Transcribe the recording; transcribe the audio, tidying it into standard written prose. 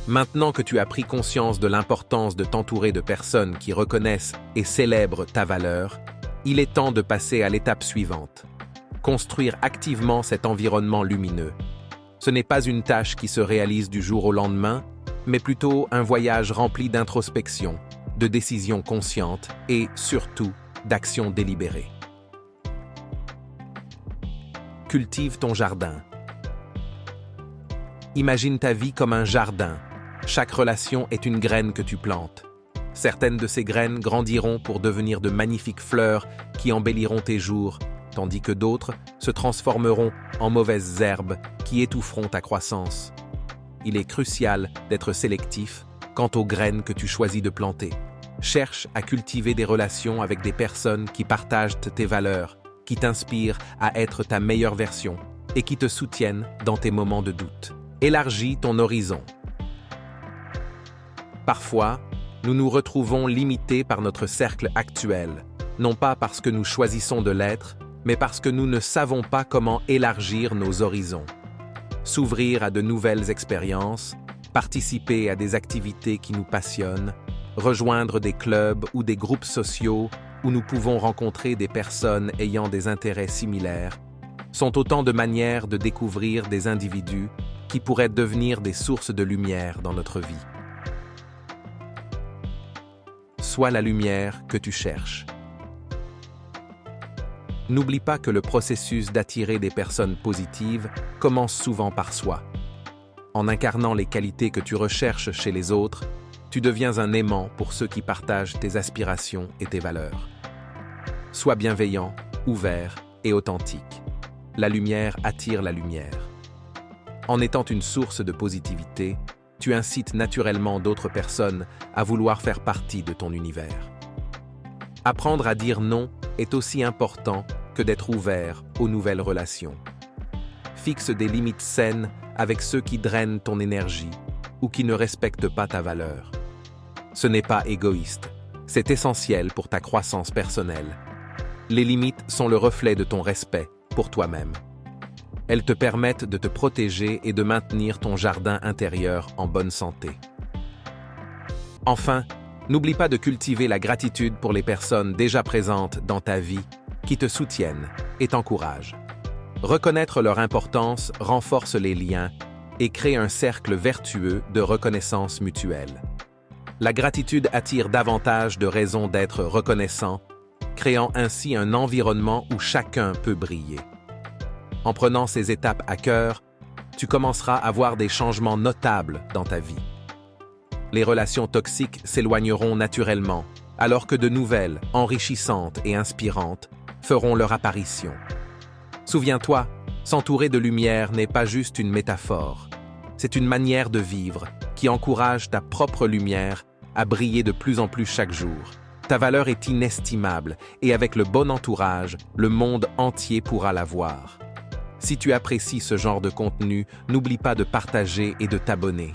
Maintenant que tu as pris conscience de l'importance de t'entourer de personnes qui reconnaissent et célèbrent ta valeur, il est temps de passer à l'étape suivante. Construire activement cet environnement lumineux. Ce n'est pas une tâche qui se réalise du jour au lendemain, mais plutôt un voyage rempli d'introspection, de décisions conscientes et, surtout, d'actions délibérées. Cultive ton jardin. Imagine ta vie comme un jardin. Chaque relation est une graine que tu plantes. Certaines de ces graines grandiront pour devenir de magnifiques fleurs qui embelliront tes jours, tandis que d'autres se transformeront en mauvaises herbes qui étoufferont ta croissance. Il est crucial d'être sélectif quant aux graines que tu choisis de planter. Cherche à cultiver des relations avec des personnes qui partagent tes valeurs, qui t'inspirent à être ta meilleure version et qui te soutiennent dans tes moments de doute. Élargis ton horizon. Parfois, nous nous retrouvons limités par notre cercle actuel, non pas parce que nous choisissons de l'être, mais parce que nous ne savons pas comment élargir nos horizons. S'ouvrir à de nouvelles expériences, participer à des activités qui nous passionnent, rejoindre des clubs ou des groupes sociaux où nous pouvons rencontrer des personnes ayant des intérêts similaires, sont autant de manières de découvrir des individus qui pourraient devenir des sources de lumière dans notre vie. Sois la lumière que tu cherches. N'oublie pas que le processus d'attirer des personnes positives commence souvent par soi. En incarnant les qualités que tu recherches chez les autres, tu deviens un aimant pour ceux qui partagent tes aspirations et tes valeurs. Sois bienveillant, ouvert et authentique. La lumière attire la lumière. En étant une source de positivité, tu incites naturellement d'autres personnes à vouloir faire partie de ton univers. Apprendre à dire non est aussi important que d'être ouvert aux nouvelles relations. Fixe des limites saines avec ceux qui drainent ton énergie ou qui ne respectent pas ta valeur. Ce n'est pas égoïste, c'est essentiel pour ta croissance personnelle. Les limites sont le reflet de ton respect pour toi-même. Elles te permettent de te protéger et de maintenir ton jardin intérieur en bonne santé. Enfin, n'oublie pas de cultiver la gratitude pour les personnes déjà présentes dans ta vie qui te soutiennent et t'encouragent. Reconnaître leur importance renforce les liens et crée un cercle vertueux de reconnaissance mutuelle. La gratitude attire davantage de raisons d'être reconnaissant, créant ainsi un environnement où chacun peut briller. En prenant ces étapes à cœur, tu commenceras à voir des changements notables dans ta vie. Les relations toxiques s'éloigneront naturellement, alors que de nouvelles, enrichissantes et inspirantes, feront leur apparition. Souviens-toi, s'entourer de lumière n'est pas juste une métaphore. C'est une manière de vivre qui encourage ta propre lumière à briller de plus en plus chaque jour. Ta valeur est inestimable et avec le bon entourage, le monde entier pourra la voir. Si tu apprécies ce genre de contenu, n'oublie pas de partager et de t'abonner.